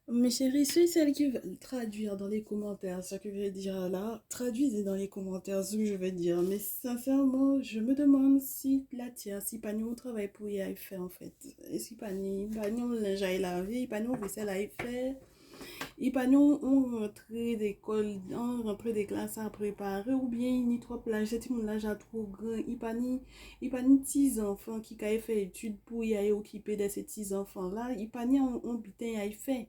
Mes chéris, suis celle qui va traduire dans les commentaires ce que je vais dire là. Traduisez dans les commentaires ce que je vais dire. Mais sincèrement, je me demande si la tienne, si pas nous on travaille pour y aller faire en fait. Et si pas nous linge à laver, pas nous vaisselle à y faire. Et pas nous on rentrait d'école, on rentrait des classes à préparer ou bien ni trop plage, c'est mon âge à trop grand. Il pas ni petits enfants qui fait études pour y aller occuper de ces petits enfants là. Il pas ni on bitin à y faire.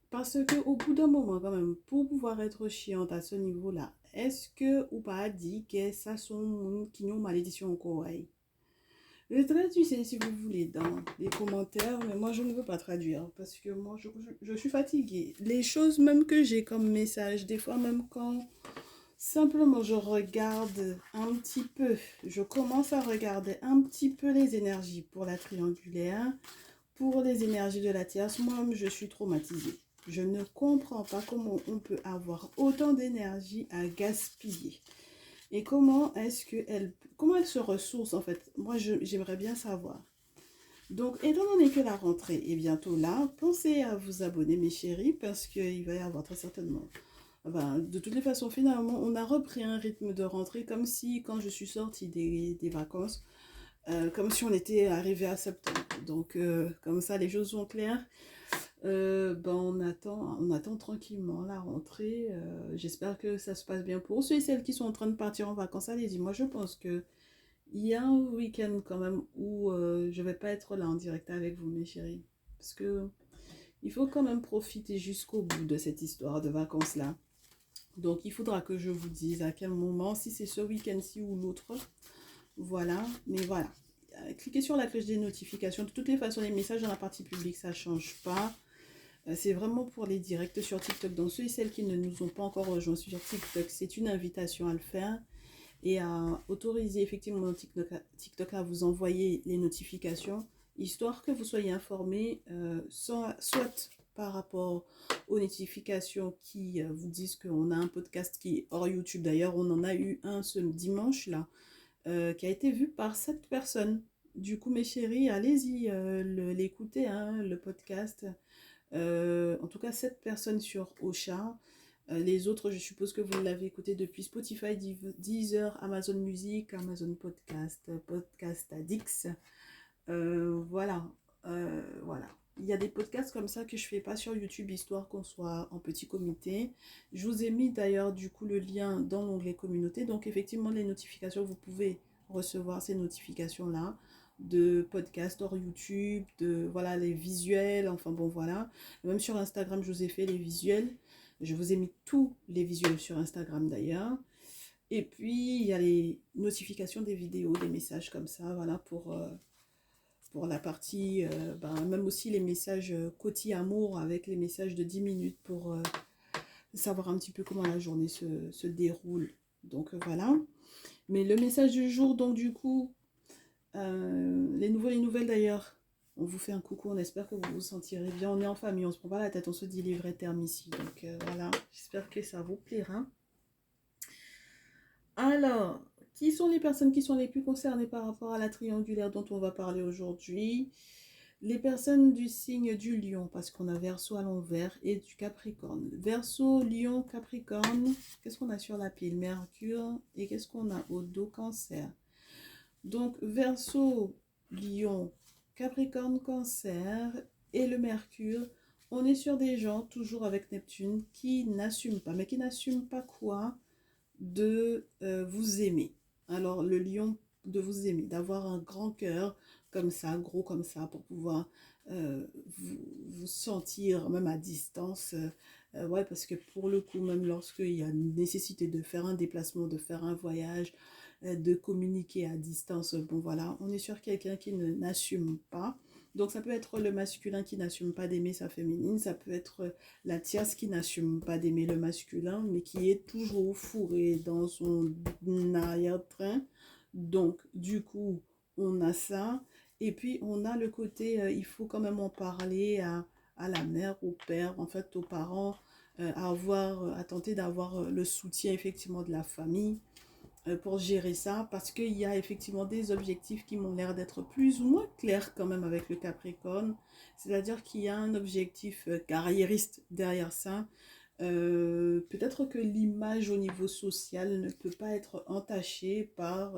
Parce que au bout d'un moment, quand même, pour pouvoir être chiante à ce niveau-là, est-ce que ou pas dit que ça sont qui ont malédiction encore ouais? Je traduis si vous voulez dans les commentaires, mais moi je ne veux pas traduire parce que moi je suis fatiguée. Les choses même que j'ai comme message, des fois même quand simplement je regarde un petit peu, je commence à regarder un petit peu les énergies pour la triangulaire, pour les énergies de la tierce, moi je suis traumatisée. Je ne comprends pas comment on peut avoir autant d'énergie à gaspiller. Et comment elle se ressource en fait. Moi, j'aimerais bien savoir. Donc, étant donné que la rentrée est bientôt là, pensez à vous abonner, mes chéris, parce qu'il va y avoir très certainement. Ben, de toutes les façons, finalement, on a repris un rythme de rentrée comme si, quand je suis sortie des vacances, comme si on était arrivé à septembre. Donc, comme ça, les choses sont claires. Ben on attend tranquillement la rentrée. J'espère que ça se passe bien pour ceux et celles qui sont en train de partir en vacances. Allez-y, moi je pense que il y a un week-end quand même où je vais pas être là en direct avec vous, mes chéris. Parce que il faut quand même profiter jusqu'au bout de cette histoire de vacances-là. Donc il faudra que je vous dise à quel moment, si c'est ce week-end-ci ou l'autre. Voilà, mais voilà. Cliquez sur la cloche des notifications. De toutes les façons, les messages dans la partie publique, ça ne change pas. C'est vraiment pour les directs sur TikTok. Donc ceux et celles qui ne nous ont pas encore rejoints sur TikTok, c'est une invitation à le faire et à autoriser effectivement TikTok à vous envoyer les notifications, histoire que vous soyez informés, soit par rapport aux notifications qui vous disent qu'on a un podcast qui est hors YouTube. D'ailleurs, on en a eu un ce dimanche là, qui a été vu par 7 personnes. Du coup, mes chéris, allez-y l'écouter, hein, le podcast. En tout cas, 7 personnes sur Ocha. Les autres, je suppose que vous l'avez écouté depuis Spotify, Deezer, Amazon Music, Amazon Podcast, Podcast Addicts. Voilà. Voilà. Il y a des podcasts comme ça que je fais pas sur YouTube, histoire qu'on soit en petit comité. Je vous ai mis d'ailleurs du coup le lien dans l'onglet communauté. Donc effectivement, les notifications, vous pouvez recevoir ces notifications-là de podcasts hors YouTube, de voilà les visuels, enfin bon voilà. Même sur Instagram, je vous ai fait les visuels. Je vous ai mis tous les visuels sur Instagram d'ailleurs. Et puis, il y a les notifications des vidéos, des messages comme ça, voilà, pour la partie, ben, même aussi les messages côté amour avec les messages de 10 minutes pour savoir un petit peu comment la journée se déroule. Donc voilà. Mais le message du jour, donc du coup, les nouvelles d'ailleurs, on vous fait un coucou, on espère que vous vous sentirez bien. On est en famille, on se prend pas la tête, on se dit les vrais termes ici. Donc voilà, j'espère que ça vous plaira. Alors, qui sont les personnes qui sont les plus concernées par rapport à la triangulaire dont on va parler aujourd'hui? Les personnes du signe du lion, parce qu'on a Verseau à l'envers et du Capricorne. Verseau, lion, Capricorne, qu'est-ce qu'on a sur la pile? Mercure et qu'est-ce qu'on a au dos? Cancer. Donc, Verseau, lion, Capricorne, Cancer et le Mercure, on est sur des gens, toujours avec Neptune, qui n'assument pas. Mais qui n'assument pas quoi? De vous aimer. Alors le lion, de vous aimer, d'avoir un grand cœur comme ça, gros comme ça, pour pouvoir vous sentir même à distance. Ouais, parce que pour le coup, même lorsqu'il y a une nécessité de faire un déplacement, de faire un voyage, de communiquer à distance, bon voilà, on est sur quelqu'un qui n'assume pas. Donc ça peut être le masculin qui n'assume pas d'aimer sa féminine, ça peut être la tierce qui n'assume pas d'aimer le masculin, mais qui est toujours fourrée dans son arrière-train. Donc, du coup, on a ça. Et puis, on a le côté, il faut quand même en parler à la mère, au père, en fait, aux parents, à tenter d'avoir le soutien, effectivement, de la famille. pour gérer ça, parce qu'il y a effectivement des objectifs qui m'ont l'air d'être plus ou moins clairs quand même avec le Capricorne. C'est-à-dire qu'il y a un objectif carriériste derrière ça. Peut-être que l'image au niveau social ne peut pas être entachée par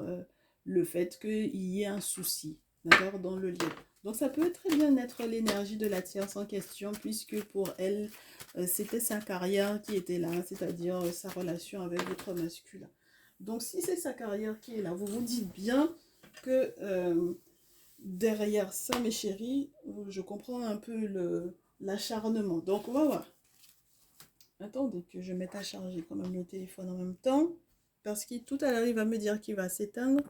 le fait qu'il y ait un souci, d'accord, dans le lien. Donc ça peut très bien être l'énergie de la tierce en question, puisque pour elle, c'était sa carrière qui était là, c'est-à-dire sa relation avec votre masculin. Donc si c'est sa carrière qui est là, vous vous dites bien que derrière ça, mes chéris, je comprends un peu l'acharnement. Donc on va voir. Attendez que je mette à charger quand même le téléphone en même temps. Parce que tout à l'heure, il va me dire qu'il va s'éteindre.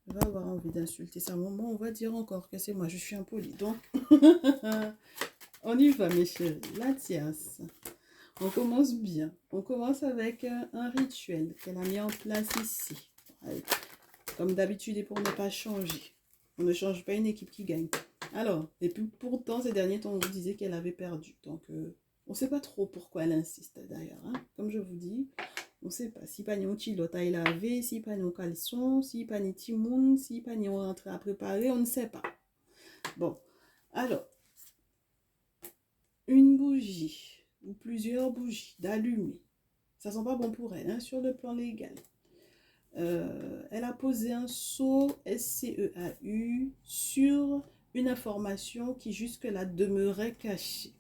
Il va avoir envie d'insulter sa maman. On va dire encore que c'est moi, je suis impolie. Donc, on y va, mes chéris. La tierce. On commence bien. On commence avec un rituel qu'elle a mis en place ici. Allez. Comme d'habitude et pour ne pas changer. On ne change pas une équipe qui gagne. Alors, et puis pourtant, ces derniers temps, on vous disait qu'elle avait perdu. Donc, on ne sait pas trop pourquoi elle insiste d'ailleurs. Hein. Comme je vous dis, on ne sait pas. Si pas ni chilote à laver, si pas ni caleçon, si pas ni timoun, si pas ni rentrée à préparer, on ne sait pas. Bon, alors, une bougie ou plusieurs bougies d'allumer. Ça sent pas bon pour elle, hein, sur le plan légal. Elle a posé un sceau SCEAU sur une information qui jusque-là demeurait cachée.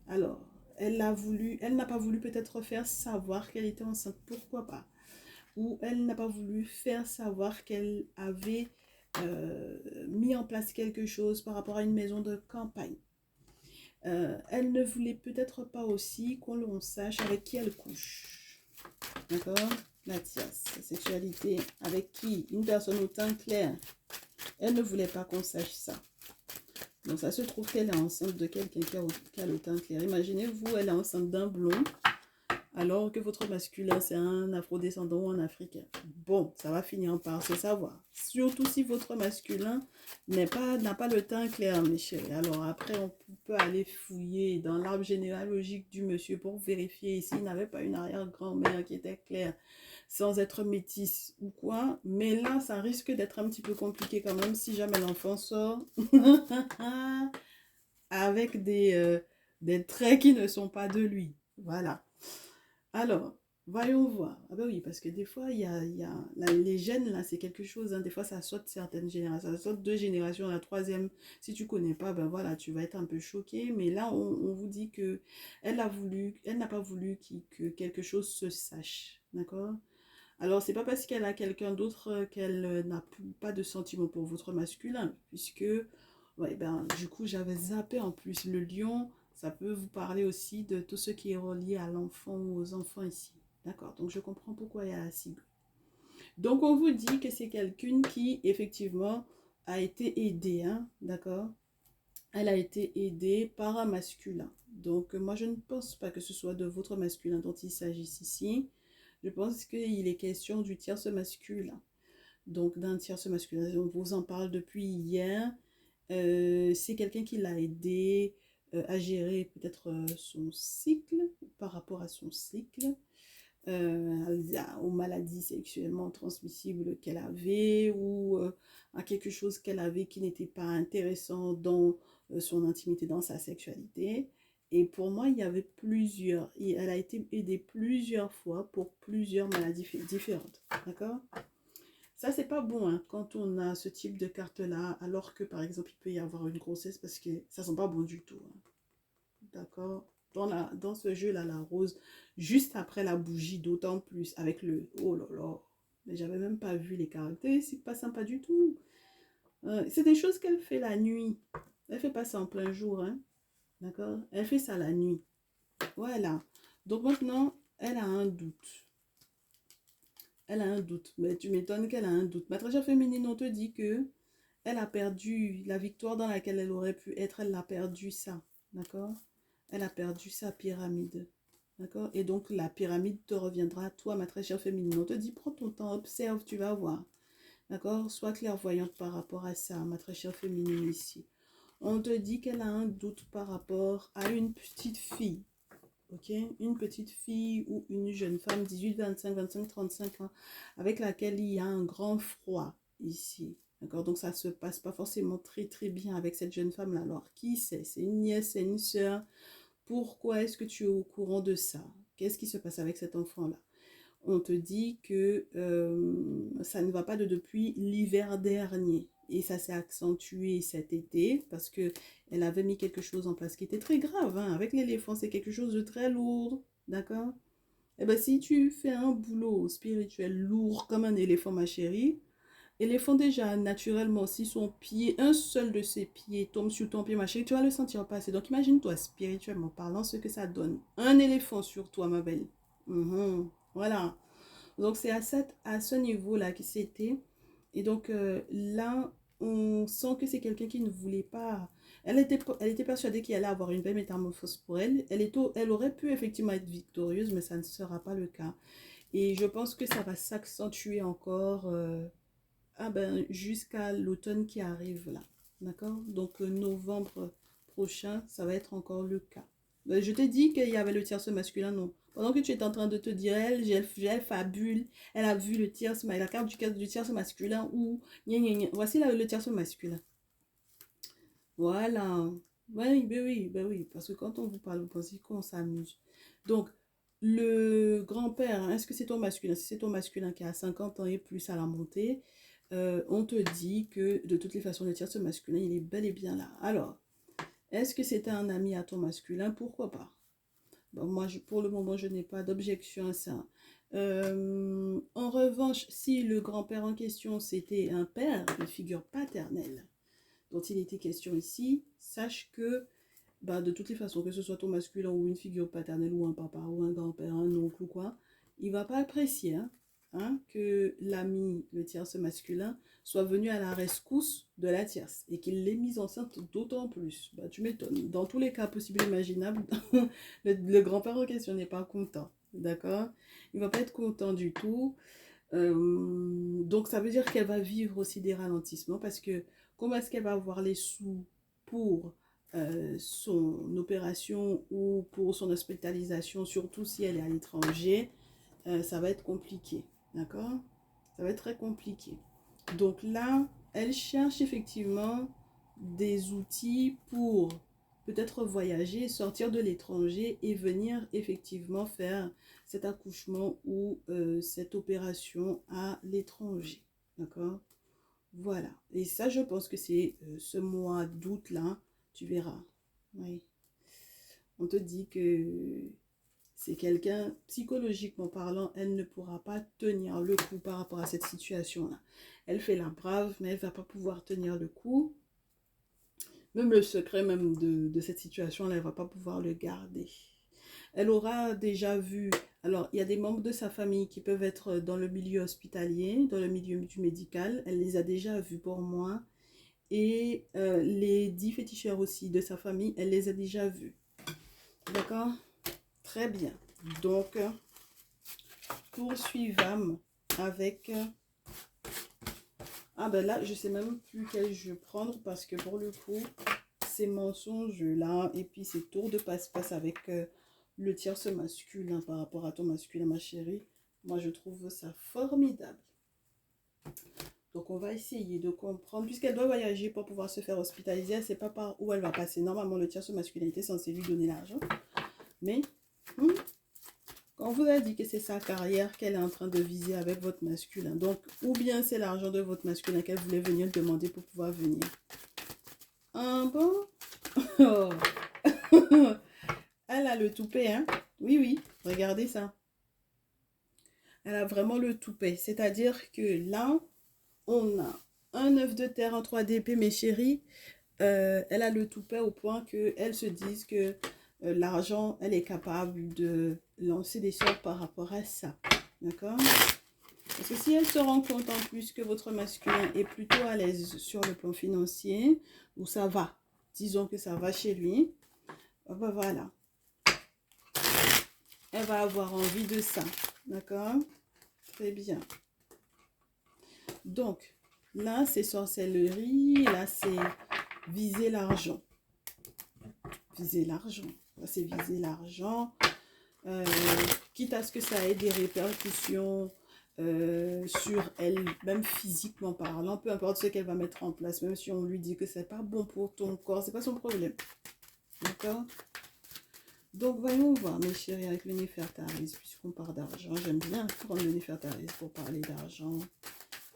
Alors, elle n'a pas voulu peut-être faire savoir qu'elle était enceinte, pourquoi pas. Ou elle n'a pas voulu faire savoir qu'elle avait mis en place quelque chose par rapport à une maison de campagne. Elle ne voulait peut-être pas aussi qu'on sache avec qui elle couche. D'accord? La tierce, la sexualité, avec qui? Une personne au teint clair. Elle ne voulait pas qu'on sache ça. Donc ça se trouve qu'elle est enceinte de quelqu'un qui a le teint clair. Imaginez-vous, elle est enceinte d'un blond, alors que votre masculin, c'est un afrodescendant ou un africain. Bon, ça va finir par se savoir. Surtout si votre masculin n'a pas le teint clair, mes chéris. Alors après, on peut aller fouiller dans l'arbre généalogique du monsieur pour vérifier s'il n'avait pas une arrière-grand-mère qui était claire, sans être métisse ou quoi. Mais là, ça risque d'être un petit peu compliqué quand même si jamais l'enfant sort avec des traits qui ne sont pas de lui. Voilà. Alors, voyons voir. Ah ben oui, parce que des fois, les gènes, là, c'est quelque chose. Hein, des fois, ça saute certaines générations. Ça saute 2 générations. La troisième, si tu connais pas, ben voilà, tu vas être un peu choqué. Mais là, on vous dit que elle n'a pas voulu que quelque chose se sache. D'accord? Alors, c'est pas parce qu'elle a quelqu'un d'autre qu'elle n'a pas de sentiment pour votre masculin. Puisque, ouais, ben, du coup, j'avais zappé en plus le lion. Ça peut vous parler aussi de tout ce qui est relié à l'enfant ou aux enfants ici. D'accord, donc je comprends pourquoi il y a la cible. Donc on vous dit que c'est quelqu'un qui effectivement a été aidé, hein, d'accord? Elle a été aidée par un masculin. Donc moi je ne pense pas que ce soit de votre masculin dont il s'agisse ici. Je pense qu'il est question du tierce masculin. Donc d'un tierce masculin, on vous en parle depuis hier. C'est quelqu'un qui l'a aidé à gérer peut-être son cycle, par rapport à son cycle, aux maladies sexuellement transmissibles qu'elle avait ou à quelque chose qu'elle avait qui n'était pas intéressant dans son intimité, dans sa sexualité. Et pour moi, il y avait elle a été aidée plusieurs fois pour plusieurs maladies différentes. D'accord? Ça, c'est pas bon hein, quand on a ce type de carte-là, alors que par exemple, il peut y avoir une grossesse parce que ça sent pas bon du tout. Hein. D'accord? Dans ce jeu-là, la rose, juste après la bougie, d'autant plus, avec le... Oh là là! Mais j'avais même pas vu les caractéristiques, pas sympa du tout. C'est des choses qu'elle fait la nuit. Elle fait pas ça en plein jour, hein? D'accord? Elle fait ça la nuit. Voilà. Donc maintenant, elle a un doute. Elle a un doute. Mais tu m'étonnes qu'elle a un doute. Ma très chère féminine, on te dit que elle a perdu la victoire dans laquelle elle aurait pu être. Elle a perdu ça. D'accord? Elle a perdu sa pyramide. D'accord? Et donc, la pyramide te reviendra à toi, ma très chère féminine. On te dit, prends ton temps, observe, tu vas voir. D'accord? Sois clairvoyante par rapport à ça, ma très chère féminine ici. On te dit qu'elle a un doute par rapport à une petite fille. ok? Une petite fille ou une jeune femme, 18, 25, 25, 35 ans, avec laquelle il y a un grand froid ici. D'accord? Donc, ça ne se passe pas forcément très, très bien avec cette jeune femme-là. Alors, qui c'est? C'est une nièce, c'est une sœur. Pourquoi est-ce que tu es au courant de ça? Qu'est-ce qui se passe avec cet enfant-là? On te dit que ça ne va pas de depuis l'hiver dernier. Et ça s'est accentué cet été parce que elle avait mis quelque chose en place qui était très grave. Hein. Avec l'éléphant, c'est quelque chose de très lourd. D'accord? Eh bien, si tu fais un boulot spirituel lourd comme un éléphant, ma chérie, éléphant déjà, naturellement, si son pied, un seul de ses pieds tombe sur ton pied, ma chérie, tu vas le sentir passer. Donc, imagine-toi, spirituellement parlant, ce que ça donne. Un éléphant sur toi, ma belle. Voilà. Donc, c'est à ce niveau-là que c'était. Et donc, là, on sent que c'est quelqu'un qui ne voulait pas... Elle était persuadée qu'il allait avoir une belle métamorphose pour elle. Elle aurait pu effectivement être victorieuse, mais ça ne sera pas le cas. Et je pense que ça va s'accentuer encore jusqu'à l'automne qui arrive là. D'accord? Donc, novembre prochain, ça va être encore le cas. Je t'ai dit qu'il y avait le tierce masculin, non. Pendant que tu es en train de te dire, elle fabule, elle a vu le tierce, la carte du tierce masculin ou voici là, le tierce masculin. Voilà. Oui, ben oui, parce que quand on vous parle, vous pensez qu'on s'amuse. Donc, le grand-père, est-ce que c'est ton masculin? Si c'est ton masculin qui a 50 ans et plus à la montée, on te dit que de toutes les façons, le tierce masculin, il est bel et bien là. Alors, est-ce que c'était un ami à ton masculin? Pourquoi pas? Bon, moi, pour le moment, je n'ai pas d'objection à ça. En revanche, si le grand-père en question, c'était un père, une figure paternelle, dont il était question ici, sache que de toutes les façons, que ce soit ton masculin ou une figure paternelle ou un papa ou un grand-père, un oncle ou quoi, il ne va pas apprécier que l'ami, le tierce masculin, soit venu à la rescousse de la tierce et qu'il l'ait mise enceinte d'autant plus. Tu m'étonnes. Dans tous les cas possibles et imaginables, le grand-père en question n'est pas content. D'accord? Il ne va pas être content du tout. Donc ça veut dire qu'elle va vivre aussi des ralentissements parce que comment est-ce qu'elle va avoir les sous pour son opération ou pour son hospitalisation, surtout si elle est à l'étranger, ça va être compliqué, d'accord? Ça va être très compliqué. Donc là, elle cherche effectivement des outils pour peut-être voyager, sortir de l'étranger et venir effectivement faire cet accouchement ou cette opération à l'étranger, d'accord? Voilà. Et ça, je pense que c'est ce mois d'août-là, tu verras. Oui. On te dit que c'est quelqu'un, psychologiquement parlant, elle ne pourra pas tenir le coup par rapport à cette situation-là. Elle fait la brave, mais elle ne va pas pouvoir tenir le coup. Même le secret même de cette situation-là, elle ne va pas pouvoir le garder. Elle aura déjà vu... Alors, il y a des membres de sa famille qui peuvent être dans le milieu hospitalier, dans le milieu du médical. Elle les a déjà vus pour moi. Et les 10 féticheurs aussi de sa famille, elle les a déjà vus. D'accord? Très bien. Donc, poursuivons avec... là, je sais même plus quel jeu prendre parce que pour le coup, ces mensonges-là et puis ces tours de passe-passe avec le tierce masculin par rapport à ton masculin, ma chérie, moi, je trouve ça formidable. Donc, on va essayer de comprendre. Puisqu'elle doit voyager pour pouvoir se faire hospitaliser, elle ne sait pas par où elle va passer. Normalement, le tierce masculin était censé lui donner l'argent. Mais, quand on vous a dit que c'est sa carrière qu'elle est en train de viser avec votre masculin. Donc, ou bien c'est l'argent de votre masculin qu'elle voulait venir demander pour pouvoir venir. Ah bon? Oh. Elle a le toupet, hein? Oui, oui, regardez ça. Elle a vraiment le toupet. C'est-à-dire que là, on a un œuf de terre en 3 d'épée, mes chéris. Elle a le toupet au point qu'elle se dise que l'argent, elle est capable de lancer des sorts par rapport à ça. D'accord? Parce que si elle se rend compte en plus que votre masculin est plutôt à l'aise sur le plan financier, ou ça va, disons que ça va chez lui, voilà. Elle va avoir envie de ça. D'accord? Très bien. Donc, là, c'est sorcellerie. Là, c'est viser l'argent. Viser l'argent. Là, c'est viser l'argent. euh, quitte à ce que ça ait des répercussions sur elle, même physiquement parlant, peu importe ce qu'elle va mettre en place, même si on lui dit que c'est pas bon pour ton corps, c'est pas son problème. D'accord? Donc, voyons voir, mes chéris, avec le Néfertaris, puisqu'on parle d'argent. J'aime bien prendre le Néfertaris pour parler d'argent,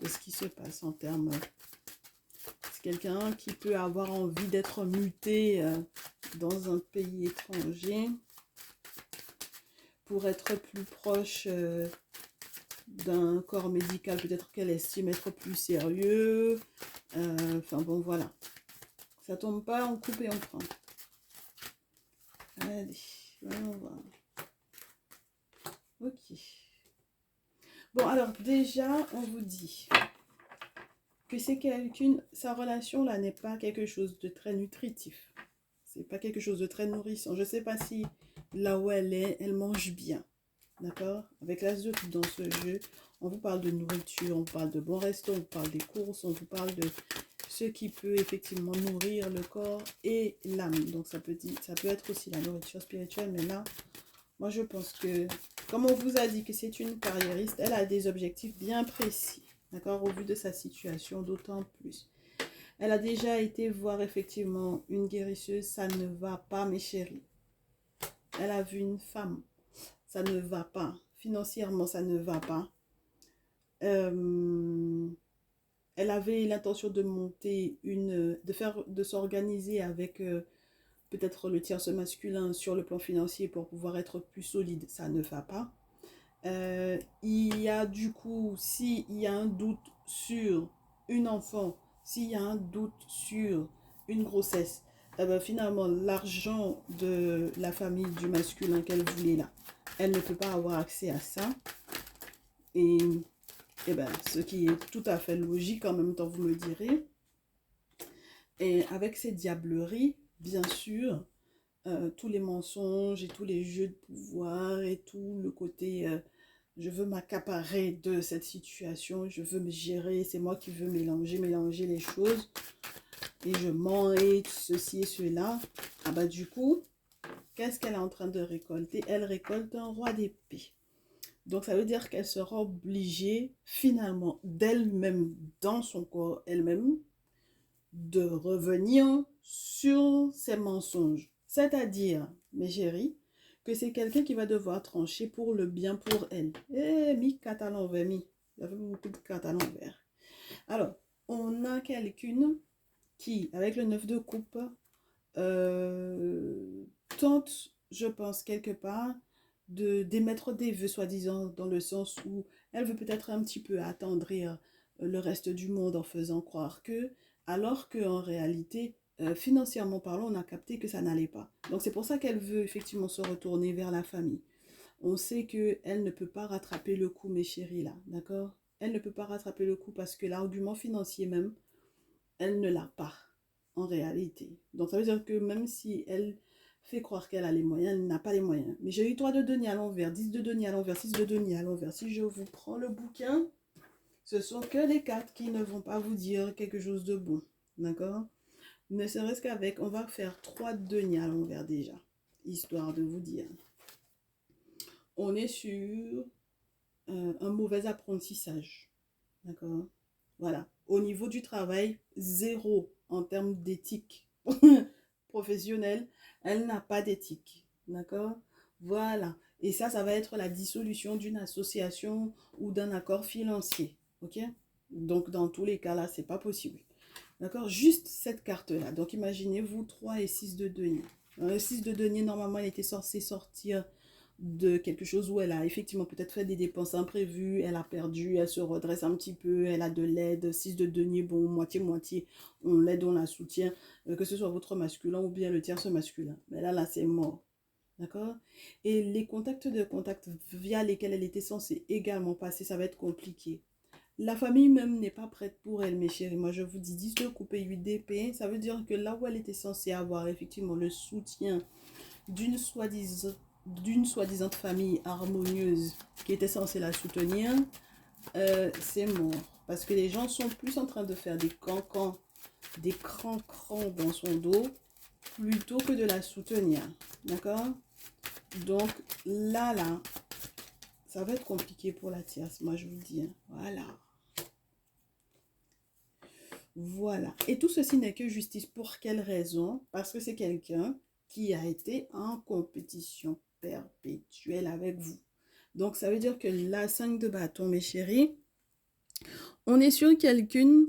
de ce qui se passe en termes. C'est quelqu'un qui peut avoir envie d'être muté dans un pays étranger pour être plus proche d'un corps médical, peut-être qu'elle estime être plus sérieux. Enfin bon, voilà. Ça tombe pas, on coupe et on prend. Allez, voyons voir. Ok. Bon, alors déjà, on vous dit que c'est quelqu'une, sa relation là n'est pas quelque chose de très nutritif. C'est pas quelque chose de très nourrissant. Je sais pas si là où elle est, elle mange bien. D'accord? Avec l'as de tout dans ce jeu, on vous parle de nourriture, on vous parle de bons restos, on vous parle des courses, on vous parle de ce qui peut effectivement nourrir le corps et l'âme. Donc ça peut être aussi la nourriture spirituelle, mais là, moi je pense que, comme on vous a dit que c'est une carriériste, elle a des objectifs bien précis. D'accord? Au vu de sa situation, d'autant plus. Elle a déjà été voir effectivement une guérisseuse, ça ne va pas mes chéris. Elle a vu une femme, ça ne va pas. Financièrement, ça ne va pas. Elle avait l'intention de monter de s'organiser avec peut-être le tierce masculin sur le plan financier pour pouvoir être plus solide. Ça ne va pas. Il y a du coup, s'il y a un doute sur une enfant, s'il y a un doute sur une grossesse, ben finalement, l'argent de la famille du masculin qu'elle voulait là, elle ne peut pas avoir accès à ça. Et, et ben, ce qui est tout à fait logique en même temps, vous me direz. Et avec ces diableries, bien sûr, tous les mensonges et tous les jeux de pouvoir et tout le côté je veux m'accaparer de cette situation, je veux me gérer, c'est moi qui veux mélanger les choses et je mens et ceci et cela. Ah bah du coup, qu'est-ce qu'elle est en train de récolter? Elle récolte un roi d'épée. Donc ça veut dire qu'elle sera obligée finalement d'elle-même, dans son corps elle-même, de revenir sur ses mensonges. C'est-à-dire, mes chéris, que c'est quelqu'un qui va devoir trancher pour le bien pour elle. Eh, mi catalan vert, mi. Il y avait beaucoup de catalan vert. Alors, on a quelqu'une qui, avec le 9 de coupe, tente, je pense, quelque part, d'émettre des vœux, soi-disant, dans le sens où elle veut peut-être un petit peu attendrir le reste du monde en faisant croire que, alors qu'en réalité, financièrement parlant, on a capté que ça n'allait pas. Donc c'est pour ça qu'elle veut effectivement se retourner vers la famille. On sait qu'elle ne peut pas rattraper le coup, mes chéris, là, d'accord? Elle ne peut pas rattraper le coup parce que l'argument financier même, elle ne l'a pas en réalité. Donc ça veut dire que même si elle fait croire qu'elle a les moyens, elle n'a pas les moyens. Mais j'ai eu 3 de denier à l'envers, 10 de denier à l'envers, 6 de denier à l'envers. Si je vous prends le bouquin, ce sont que les cartes qui ne vont pas vous dire quelque chose de bon. D'accord? Ne serait-ce qu'avec, on va faire 3 de denier à l'envers déjà, histoire de vous dire. On est sur un mauvais apprentissage. D'accord? Voilà. Au niveau du travail, zéro en termes d'éthique professionnelle. Elle n'a pas d'éthique. D'accord? Voilà. Et ça va être la dissolution d'une association ou d'un accord financier. Ok? Donc, dans tous les cas, là, c'est pas possible. D'accord? Juste cette carte-là. Donc, imaginez-vous 3 et 6 de denier. Le 6 de denier, normalement, elle était censée sortir de quelque chose où elle a effectivement peut-être fait des dépenses imprévues, elle a perdu, elle se redresse un petit peu, elle a de l'aide, 6 de denier, bon, moitié-moitié, on l'aide, on la soutient, que ce soit votre masculin ou bien le tierce masculin. Mais là, c'est mort. D'accord? Et les contacts via lesquels elle était censée également passer, ça va être compliqué. La famille même n'est pas prête pour elle, mes chéris. Moi, je vous dis 10 de coupe et 8 d'épée. Ça veut dire que là où elle était censée avoir effectivement le soutien d'une soi-disant famille harmonieuse qui était censée la soutenir, c'est mort. Parce que les gens sont plus en train de faire des cancans, des crans-crans dans son dos plutôt que de la soutenir. D'accord? Donc, là, ça va être compliqué pour la tierce, moi, je vous le dis. Hein. Voilà. Voilà. Et tout ceci n'est que justice. Pour quelle raison? Parce que c'est quelqu'un qui a été en compétition perpétuelle avec vous. Donc, ça veut dire que la 5 de bâton, mes chéris, on est sur quelqu'un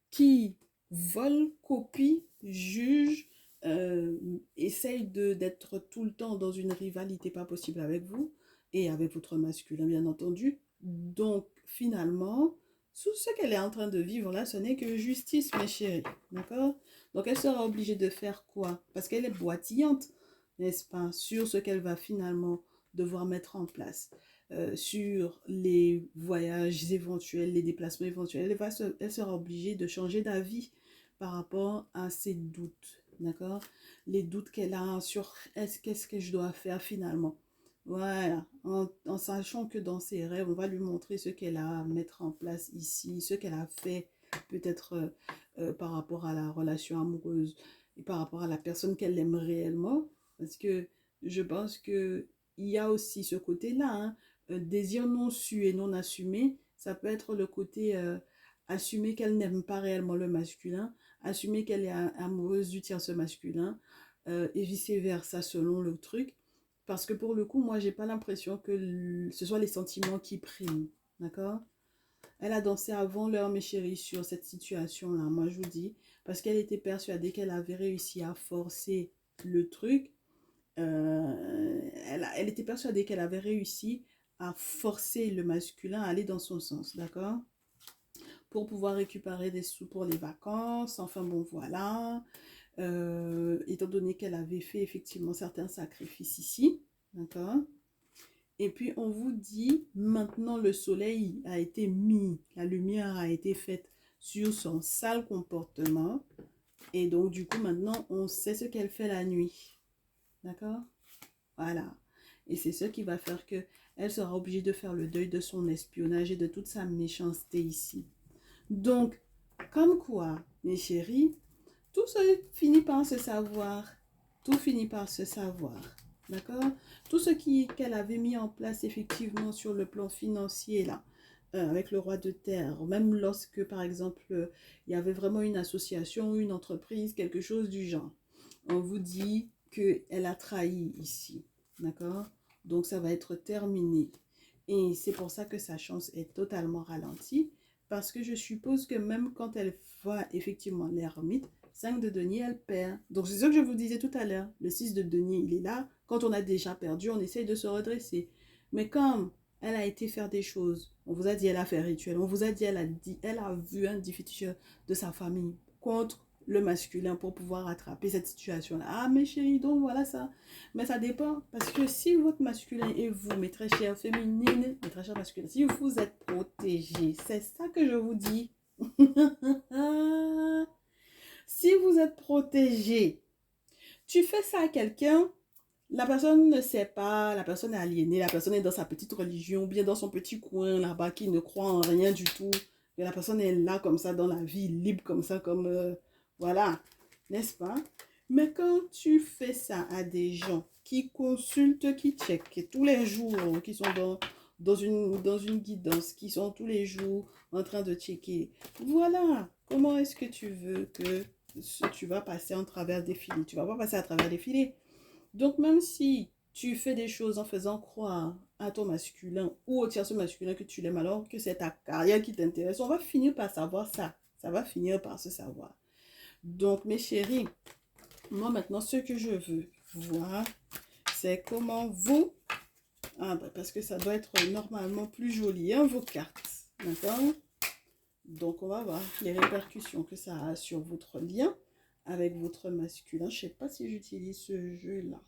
qui vole, copie, juge, essaye d'être tout le temps dans une rivalité pas possible avec vous et avec votre masculin, bien entendu. Donc, finalement, tout ce qu'elle est en train de vivre là, ce n'est que justice, mes chéris. D'accord? Donc, elle sera obligée de faire quoi? Parce qu'elle est boitillante, n'est-ce pas? Sur ce qu'elle va finalement devoir mettre en place. Sur les voyages éventuels, les déplacements éventuels, elle sera obligée de changer d'avis par rapport à ses doutes, d'accord? Les doutes qu'elle a sur qu'est-ce que je dois faire finalement. Voilà, en sachant que dans ses rêves, on va lui montrer ce qu'elle a à mettre en place ici, ce qu'elle a fait peut-être par rapport à la relation amoureuse et par rapport à la personne qu'elle aime réellement. Parce que je pense que il y a aussi ce côté-là, hein, désir non su et non assumé, ça peut être le côté assumer qu'elle n'aime pas réellement le masculin, assumer qu'elle est amoureuse du tierce masculin, et vice-versa selon le truc. Parce que pour le coup, moi, j'ai pas l'impression que ce soit les sentiments qui priment. D'accord? Elle a dansé avant l'heure, mes chéris, sur cette situation-là, moi je vous dis, parce qu'elle était persuadée qu'elle avait réussi à forcer le truc. Elle était persuadée qu'elle avait réussi à forcer le masculin à aller dans son sens, d'accord? Pour pouvoir récupérer des sous pour les vacances, enfin bon, voilà. Étant donné qu'elle avait fait effectivement certains sacrifices ici, d'accord? Et puis on vous dit, maintenant le soleil a été mis, la lumière a été faite sur son sale comportement. Et donc du coup maintenant on sait ce qu'elle fait la nuit, d'accord? Voilà. Et c'est ce qui va faire que elle sera obligée de faire le deuil de son espionnage et de toute sa méchanceté ici. Donc, comme quoi, mes chéris, tout se finit par se savoir. Tout finit par se savoir. D'accord? Tout ce qu'elle avait mis en place effectivement sur le plan financier, là, avec le roi de terre, même lorsque, par exemple, il y avait vraiment une association, une entreprise, quelque chose du genre. On vous dit qu'elle a trahi ici. D'accord? Donc, ça va être terminé. Et c'est pour ça que sa chance est totalement ralentie. Parce que je suppose que même quand elle voit effectivement l'ermite, 5 de denier, elle perd. Donc, c'est ce que je vous disais tout à l'heure. Le 6 de denier, il est là. Quand on a déjà perdu, on essaye de se redresser. Mais comme elle a été faire des choses, on vous a dit elle a fait rituel, on vous a dit elle a vu un difficile de sa famille contre le masculin pour pouvoir attraper cette situation-là. Ah, mes chéris, donc voilà ça. Mais ça dépend. Parce que si votre masculin et vous, mes très chères féminines, mes très chers masculins, si vous êtes protégés, c'est ça que je vous dis. Si vous êtes protégé, tu fais ça à quelqu'un, la personne ne sait pas, la personne est aliénée, la personne est dans sa petite religion, ou bien dans son petit coin là-bas qui ne croit en rien du tout. Et la personne est là comme ça dans la vie, libre comme ça, comme voilà, n'est-ce pas? Mais quand tu fais ça à des gens qui consultent, qui checkent tous les jours, qui sont dans une guidance, qui sont tous les jours en train de checker, voilà, comment est-ce que tu veux que tu vas passer en travers des filets? Tu vas pas passer à travers des filets. Donc, même si tu fais des choses en faisant croire à ton masculin ou au tierce masculin que tu l'aimes alors que c'est ta carrière qui t'intéresse, on va finir par savoir ça. Ça va finir par se savoir. Donc, mes chéris, moi maintenant, ce que je veux voir, c'est comment vous... Ah, bah, parce que ça doit être normalement plus joli, hein, vos cartes. D'accord? Donc, on va voir les répercussions que ça a sur votre lien avec votre masculin. Je ne sais pas si j'utilise ce jeu-là.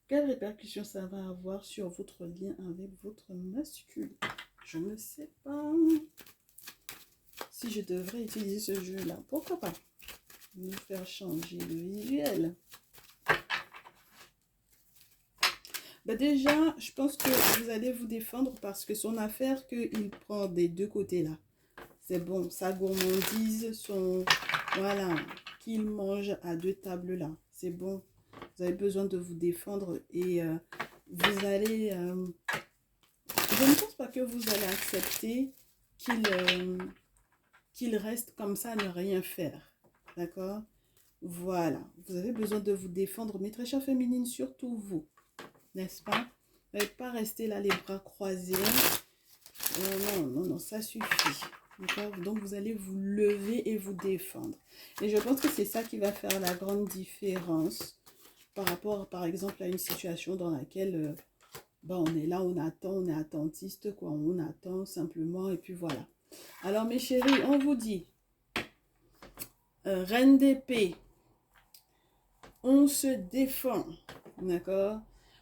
Quelles répercussions ça va avoir sur votre lien avec votre masculin? Je ne sais pas si je devrais utiliser ce jeu-là. Pourquoi pas? Nous faire changer le visuel. Ben déjà, je pense que vous allez vous défendre parce que son affaire qu'il prend des deux côtés là. C'est bon, sa gourmandise, son... Voilà, qu'il mange à deux tables là. C'est bon. Vous avez besoin de vous défendre et vous allez... je ne pense pas que vous allez accepter qu'il reste comme ça à ne rien faire. D'accord? Voilà. Vous avez besoin de vous défendre, mes très chères féminines, surtout vous. N'est-ce pas? Vous n'allez pas rester là les bras croisés. Non, non, non, ça suffit. Donc, vous allez vous lever et vous défendre. Et je pense que c'est ça qui va faire la grande différence par rapport, par exemple, à une situation dans laquelle on est là, on attend, on est attentiste, quoi. On attend simplement et puis voilà. Alors, mes chéris, on vous dit, reine d'épée, on se défend, d'accord?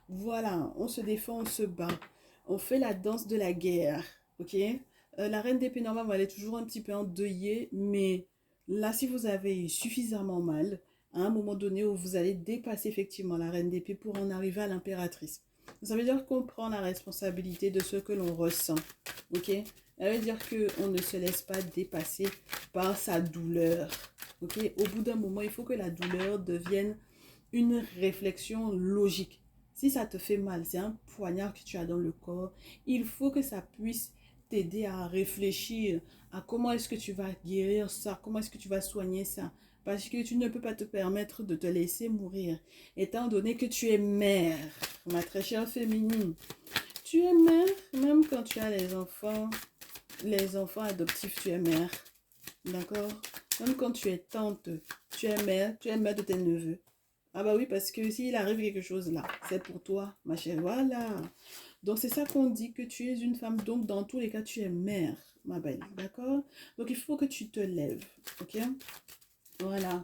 Voilà, on se défend, on se bat. On fait la danse de la guerre, ok? La reine d'épée, normalement, elle est toujours un petit peu endeuillée, mais là, si vous avez eu suffisamment mal, à un moment donné où vous allez dépasser effectivement la reine d'épée pour en arriver à l'impératrice. Ça veut dire qu'on prend la responsabilité de ce que l'on ressent, ok? Ça veut dire qu'on ne se laisse pas dépasser par sa douleur, ok? Au bout d'un moment, il faut que la douleur devienne une réflexion logique. Si ça te fait mal, c'est un poignard que tu as dans le corps, il faut que ça puisse t'aider à réfléchir à comment est-ce que tu vas guérir ça, comment est-ce que tu vas soigner ça. Parce que tu ne peux pas te permettre de te laisser mourir, étant donné que tu es mère, ma très chère féminine. Tu es mère, même quand tu as les enfants adoptifs, tu es mère. D'accord? Même quand tu es tante, tu es mère de tes neveux. Ah bah oui, parce que s'il arrive quelque chose là, c'est pour toi, ma chère. Voilà. Donc c'est ça qu'on dit, que tu es une femme. Donc dans tous les cas, tu es mère, ma belle. D'accord? Donc il faut que tu te lèves. Ok? Voilà.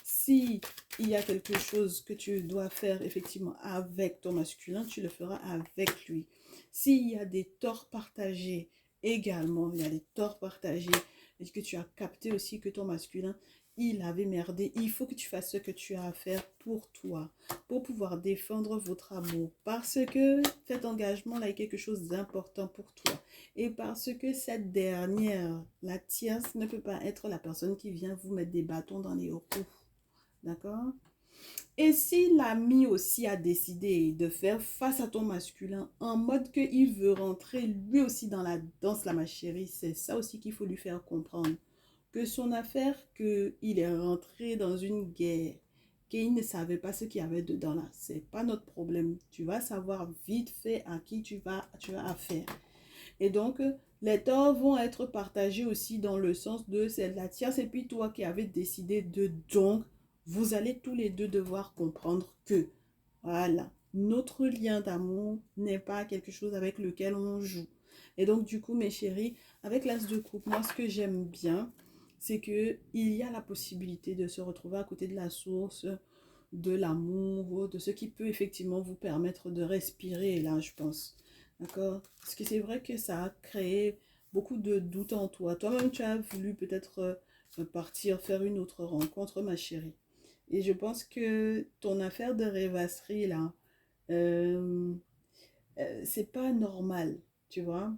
Si il y a quelque chose que tu dois faire effectivement avec ton masculin, tu le feras avec lui. S'il y a des torts partagés également, il y a des torts partagés, et que tu as capté aussi que ton masculin, il avait merdé, il faut que tu fasses ce que tu as à faire pour toi, pour pouvoir défendre votre amour. Parce que cet engagement-là est quelque chose d'important pour toi. Et parce que cette dernière, la tierce, ne peut pas être la personne qui vient vous mettre des bâtons dans les roues. D'accord? Et si l'ami aussi a décidé de faire face à ton masculin en mode qu'il veut rentrer lui aussi dans la danse, là, ma chérie, c'est ça aussi qu'il faut lui faire comprendre. Que son affaire, qu'il est rentré dans une guerre, qu'il ne savait pas ce qu'il y avait dedans là, c'est pas notre problème. Tu vas savoir vite fait à qui tu as affaire. Et donc, les torts vont être partagés aussi dans le sens de c'est la tierce et puis toi qui avais décidé de donc, vous allez tous les deux devoir comprendre que, voilà, notre lien d'amour n'est pas quelque chose avec lequel on joue. Et donc, du coup, mes chéris, avec l'as de coupe, moi, ce que j'aime bien, c'est qu'il y a la possibilité de se retrouver à côté de la source de l'amour, de ce qui peut effectivement vous permettre de respirer, là, je pense. D'accord? Parce que c'est vrai que ça a créé beaucoup de doutes en toi. Toi-même, tu as voulu peut-être partir faire une autre rencontre, ma chérie. Et je pense que ton affaire de rêvasserie, là, euh, c'est pas normal, tu vois.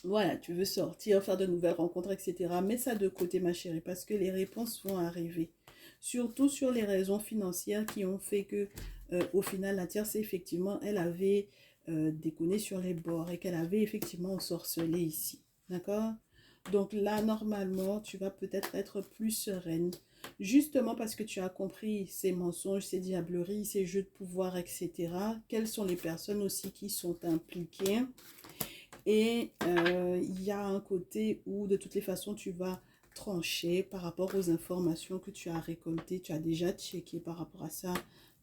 Voilà, tu veux sortir, faire de nouvelles rencontres, etc. Mets ça de côté, ma chérie, parce que les réponses vont arriver. Surtout sur les raisons financières qui ont fait que, au final, la tierce, effectivement, elle avait déconné sur les bords et qu'elle avait effectivement ensorcelé ici. D'accord? Donc là, normalement, tu vas peut-être être plus sereine. Justement parce que tu as compris ces mensonges, ces diableries, ces jeux de pouvoir, etc. Quelles sont les personnes aussi qui sont impliquées? Et il y a un côté où de toutes les façons tu vas trancher par rapport aux informations que tu as récoltées, tu as déjà checké par rapport à ça.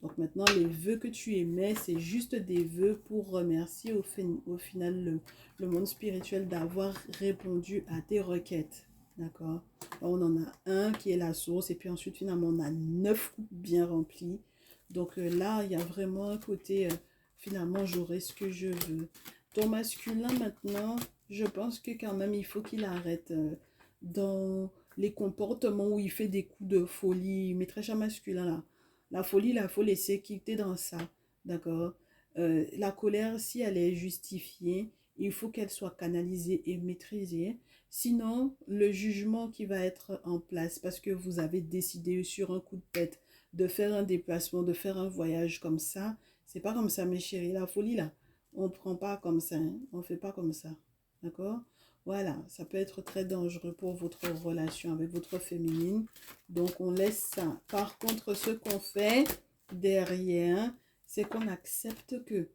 Donc maintenant les vœux que tu émets, c'est juste des vœux pour remercier au final le monde spirituel d'avoir répondu à tes requêtes. D'accord? On en a un qui est la source et puis ensuite finalement on a 9 coupes bien remplies. Donc là il y a vraiment un côté finalement j'aurai ce que je veux. Ton masculin, maintenant, je pense que quand même, il faut qu'il arrête dans les comportements où il fait des coups de folie. Mais très cher masculin, là. La folie, il faut laisser quitter dans ça. D'accord? La colère, si elle est justifiée, il faut qu'elle soit canalisée et maîtrisée. Sinon, le jugement qui va être en place, parce que vous avez décidé sur un coup de tête de faire un déplacement, de faire un voyage comme ça, c'est pas comme ça, mes chéris. La folie, là, on ne prend pas comme ça, hein. On ne fait pas comme ça. D'accord? Voilà, ça peut être très dangereux pour votre relation avec votre féminine. Donc, on laisse ça. Par contre, ce qu'on fait derrière, c'est qu'on accepte que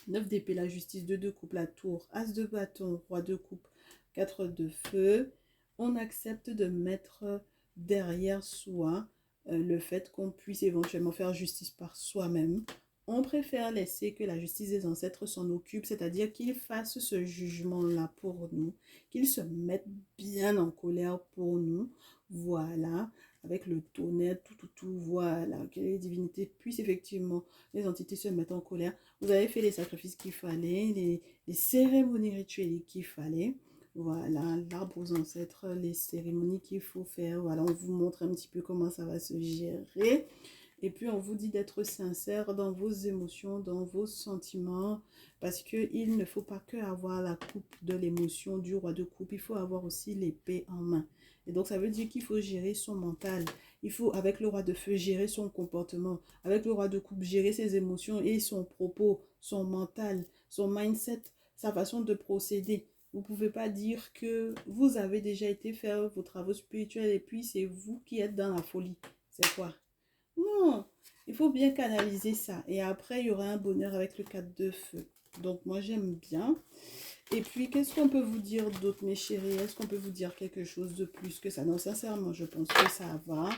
9 d'épée, la justice, 2 de coupe, la tour, as de bâton, roi de coupe, 4 de feu. On accepte de mettre derrière soi le fait qu'on puisse éventuellement faire justice par soi-même. On préfère laisser que la justice des ancêtres s'en occupe, c'est-à-dire qu'ils fassent ce jugement-là pour nous, qu'ils se mettent bien en colère pour nous. Voilà, avec le tonnerre, tout, voilà, que les divinités puissent effectivement, les entités se mettent en colère. Vous avez fait les sacrifices qu'il fallait, les cérémonies rituelles qu'il fallait. Voilà, l'arbre aux ancêtres, les cérémonies qu'il faut faire. Voilà, on vous montre un petit peu comment ça va se gérer. Et puis, on vous dit d'être sincère dans vos émotions, dans vos sentiments, parce qu'il ne faut pas que avoir la coupe de l'émotion du roi de coupe, il faut avoir aussi l'épée en main. Et donc, ça veut dire qu'il faut gérer son mental. Il faut, avec le roi de feu, gérer son comportement. Avec le roi de coupe, gérer ses émotions et son propos, son mental, son mindset, sa façon de procéder. Vous ne pouvez pas dire que vous avez déjà été faire vos travaux spirituels et puis c'est vous qui êtes dans la folie. C'est quoi? Non, il faut bien canaliser ça. Et après, il y aura un bonheur avec le 4 de feu. Donc, moi, j'aime bien. Et puis, qu'est-ce qu'on peut vous dire d'autre, mes chéris? Est-ce qu'on peut vous dire quelque chose de plus que ça? Non, sincèrement, je pense que ça va.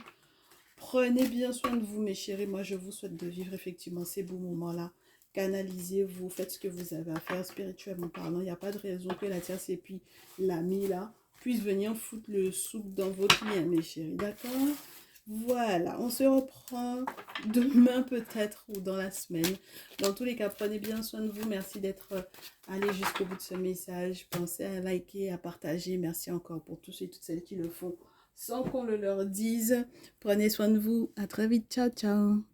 Prenez bien soin de vous, mes chéris. Moi, je vous souhaite de vivre effectivement ces beaux moments-là. Canalisez-vous, faites ce que vous avez à faire spirituellement parlant. Il n'y a pas de raison que la tierce et puis l'ami, là, puisse venir foutre le souk dans votre lien, mes chéris. D'accord? Voilà, on se reprend demain peut-être ou dans la semaine. Dans tous les cas, prenez bien soin de vous. Merci d'être allé jusqu'au bout de ce message. Pensez à liker, à partager. Merci encore pour tous et toutes celles qui le font sans qu'on le leur dise. Prenez soin de vous. À très vite. Ciao, ciao.